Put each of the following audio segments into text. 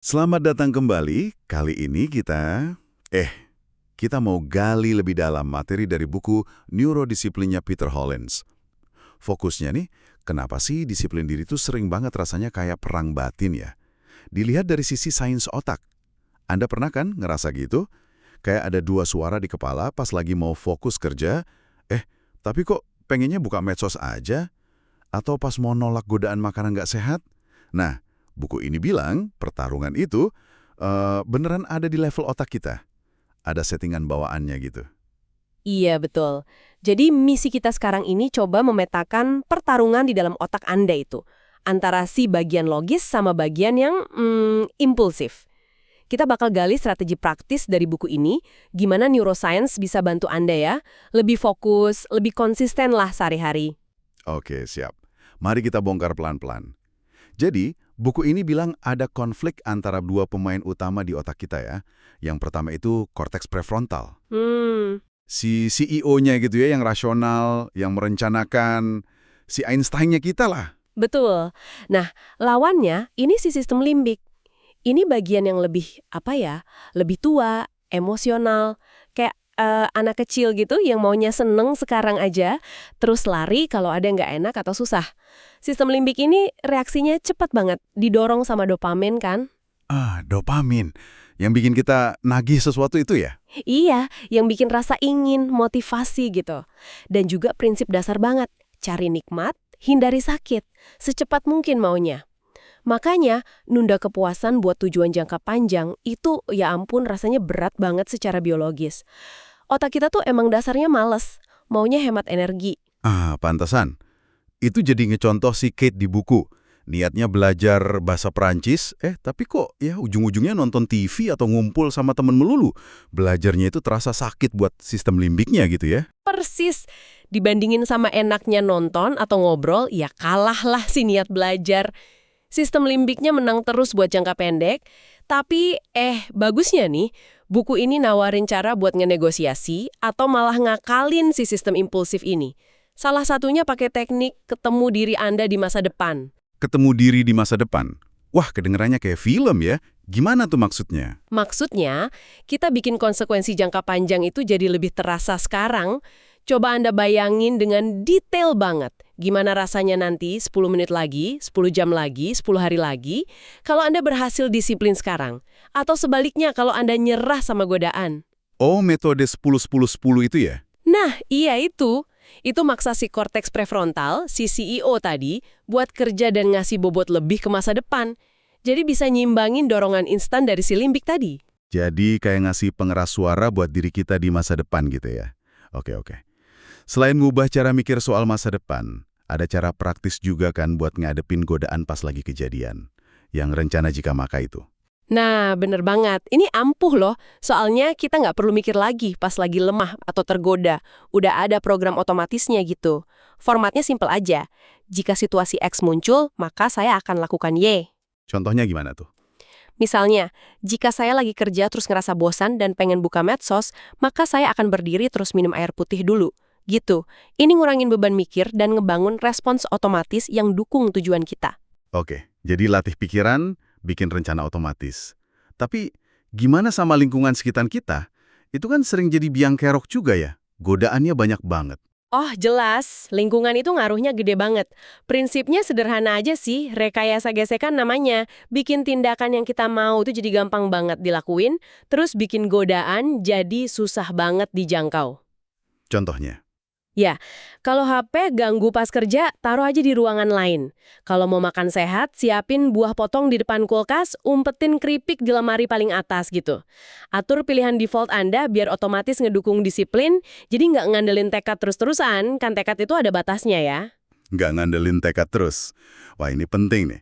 Selamat datang kembali. Kali ini kita mau gali lebih dalam materi dari buku Neurodisiplinnya Peter Hollins. Fokusnya nih, kenapa sih disiplin diri itu sering banget rasanya kayak perang batin ya? Dilihat dari sisi sains otak. Anda pernah kan ngerasa gitu? Kayak ada dua suara di kepala pas lagi mau fokus kerja, tapi kok pengennya buka medsos aja? Atau pas mau nolak godaan makanan nggak sehat? Nah, buku ini bilang pertarungan itu beneran ada di level otak kita. Ada settingan bawaannya gitu. Iya, betul. Jadi misi kita sekarang ini coba memetakan pertarungan di dalam otak Anda itu. Antara si bagian logis sama bagian yang impulsif. Kita bakal gali strategi praktis dari buku ini, gimana neuroscience bisa bantu Anda ya, lebih fokus, lebih konsisten lah sehari-hari. Oke, siap. Mari kita bongkar pelan-pelan. Jadi, buku ini bilang ada konflik antara dua pemain utama di otak kita ya. Yang pertama itu korteks prefrontal. Si CEO-nya gitu ya, yang rasional, yang merencanakan, si Einstein-nya kita lah. Betul. Nah, lawannya ini si sistem limbik. Ini bagian yang lebih, lebih tua, emosional, kayak anak kecil gitu yang maunya seneng sekarang aja, terus lari kalau ada nggak enak atau susah. Sistem limbik ini reaksinya cepat banget, didorong sama dopamin kan? Dopamin. Yang bikin kita nagih sesuatu itu ya? Iya, yang bikin rasa ingin, motivasi gitu. Dan juga prinsip dasar banget, cari nikmat, hindari sakit, secepat mungkin maunya. Makanya, nunda kepuasan buat tujuan jangka panjang itu ya ampun rasanya berat banget secara biologis. Otak kita tuh emang dasarnya males, maunya hemat energi. Pantesan. Itu jadi ngecontoh si Kate di buku. Niatnya belajar bahasa Perancis, tapi kok ya ujung-ujungnya nonton TV atau ngumpul sama temen melulu. Belajarnya itu terasa sakit buat sistem limbiknya gitu ya. Persis, dibandingin sama enaknya nonton atau ngobrol, ya kalahlah si niat belajar. Sistem limbiknya menang terus buat jangka pendek, tapi bagusnya nih, buku ini nawarin cara buat ngenegosiasi atau malah ngakalin si sistem impulsif ini. Salah satunya pakai teknik ketemu diri Anda di masa depan. Ketemu diri di masa depan. Wah, kedengerannya kayak film ya. Gimana tuh maksudnya? Maksudnya, kita bikin konsekuensi jangka panjang itu jadi lebih terasa sekarang. Coba Anda bayangin dengan detail banget. Gimana rasanya nanti 10 menit lagi, 10 jam lagi, 10 hari lagi, kalau Anda berhasil disiplin sekarang. Atau sebaliknya kalau Anda nyerah sama godaan. Oh, metode 10-10-10 itu ya? Nah, iya itu. Itu maksa si korteks prefrontal, si CEO tadi, buat kerja dan ngasih bobot lebih ke masa depan. Jadi bisa nyimbangin dorongan instan dari si limbik tadi. Jadi kayak ngasih pengeras suara buat diri kita di masa depan gitu ya? Oke. Selain ngubah cara mikir soal masa depan, ada cara praktis juga kan buat ngadepin godaan pas lagi kejadian. Yang rencana jika maka itu. Nah, bener banget. Ini ampuh loh. Soalnya kita nggak perlu mikir lagi pas lagi lemah atau tergoda. Udah ada program otomatisnya gitu. Formatnya simpel aja. Jika situasi X muncul, maka saya akan lakukan Y. Contohnya gimana tuh? Misalnya, jika saya lagi kerja terus ngerasa bosan dan pengen buka medsos, maka saya akan berdiri terus minum air putih dulu. Gitu. Ini ngurangin beban mikir dan ngebangun respons otomatis yang dukung tujuan kita. Oke, jadi latih pikiran, bikin rencana otomatis. Tapi gimana sama lingkungan sekitar kita? Itu kan sering jadi biang kerok juga ya. Godaannya banyak banget. Oh, jelas. Lingkungan itu ngaruhnya gede banget. Prinsipnya sederhana aja sih, rekayasa gesekan namanya. Bikin tindakan yang kita mau itu jadi gampang banget dilakuin, terus bikin godaan jadi susah banget dijangkau. Contohnya? Ya, kalau HP ganggu pas kerja, taruh aja di ruangan lain. Kalau mau makan sehat, siapin buah potong di depan kulkas, umpetin keripik di lemari paling atas gitu. Atur pilihan default Anda biar otomatis ngedukung disiplin, jadi nggak ngandelin tekad terus-terusan, kan tekad itu ada batasnya ya. Nggak ngandelin tekad terus. Wah, ini penting nih.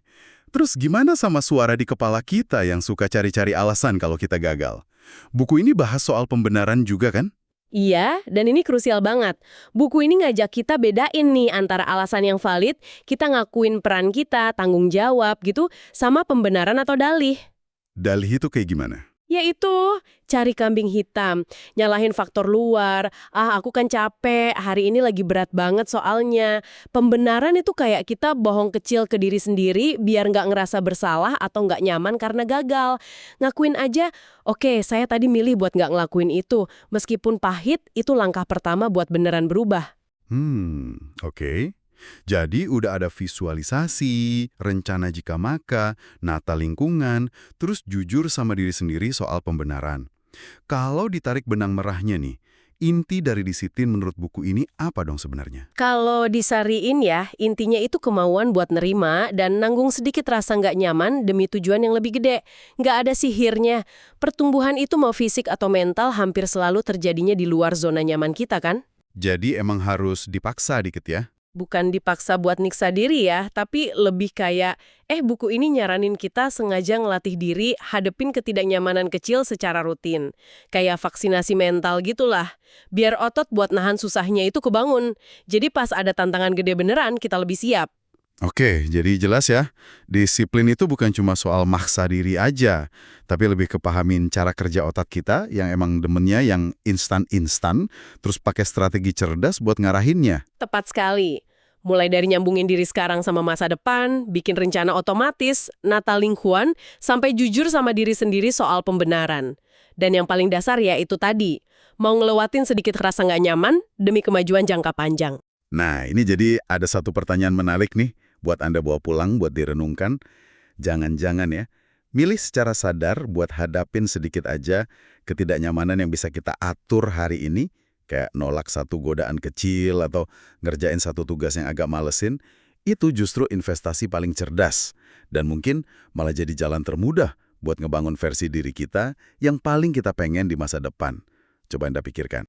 Terus gimana sama suara di kepala kita yang suka cari-cari alasan kalau kita gagal? Buku ini bahas soal pembenaran juga kan? Iya, dan ini krusial banget. Buku ini ngajak kita bedain nih antara alasan yang valid, kita ngakuin peran kita, tanggung jawab gitu, sama pembenaran atau dalih. Dalih itu kayak gimana? Yaitu cari kambing hitam, nyalahin faktor luar, aku kan capek, hari ini lagi berat banget soalnya. Pembenaran itu kayak kita bohong kecil ke diri sendiri biar nggak ngerasa bersalah atau nggak nyaman karena gagal. Ngakuin aja, oke saya tadi milih buat nggak ngelakuin itu, meskipun pahit itu langkah pertama buat beneran berubah. Oke. Jadi udah ada visualisasi, rencana jika maka, nata lingkungan, terus jujur sama diri sendiri soal pembenaran. Kalau ditarik benang merahnya nih, inti dari disiplin menurut buku ini apa dong sebenarnya? Kalau disariin ya, intinya itu kemauan buat nerima dan nanggung sedikit rasa nggak nyaman demi tujuan yang lebih gede. Nggak ada sihirnya. Pertumbuhan itu mau fisik atau mental hampir selalu terjadinya di luar zona nyaman kita kan? Jadi emang harus dipaksa dikit ya? Bukan dipaksa buat nyiksa diri ya, tapi lebih kayak, buku ini nyaranin kita sengaja ngelatih diri hadepin ketidaknyamanan kecil secara rutin. Kayak vaksinasi mental gitulah. Biar otot buat nahan susahnya itu kebangun. Jadi pas ada tantangan gede beneran, kita lebih siap. Oke, jadi jelas ya, disiplin itu bukan cuma soal maksa diri aja, tapi lebih kepahamin cara kerja otak kita yang emang demennya yang instan-instan, terus pakai strategi cerdas buat ngarahinnya. Tepat sekali. Mulai dari nyambungin diri sekarang sama masa depan, bikin rencana otomatis, nata lingkungan, sampai jujur sama diri sendiri soal pembenaran. Dan yang paling dasar ya itu tadi, mau ngelewatin sedikit rasa nggak nyaman demi kemajuan jangka panjang. Nah, ini jadi ada satu pertanyaan menarik nih, buat Anda bawa pulang, buat direnungkan. Jangan-jangan ya, milih secara sadar buat hadapin sedikit aja ketidaknyamanan yang bisa kita atur hari ini, kayak nolak satu godaan kecil atau ngerjain satu tugas yang agak malesin, itu justru investasi paling cerdas. Dan mungkin malah jadi jalan termudah buat ngebangun versi diri kita yang paling kita pengen di masa depan. Coba Anda pikirkan.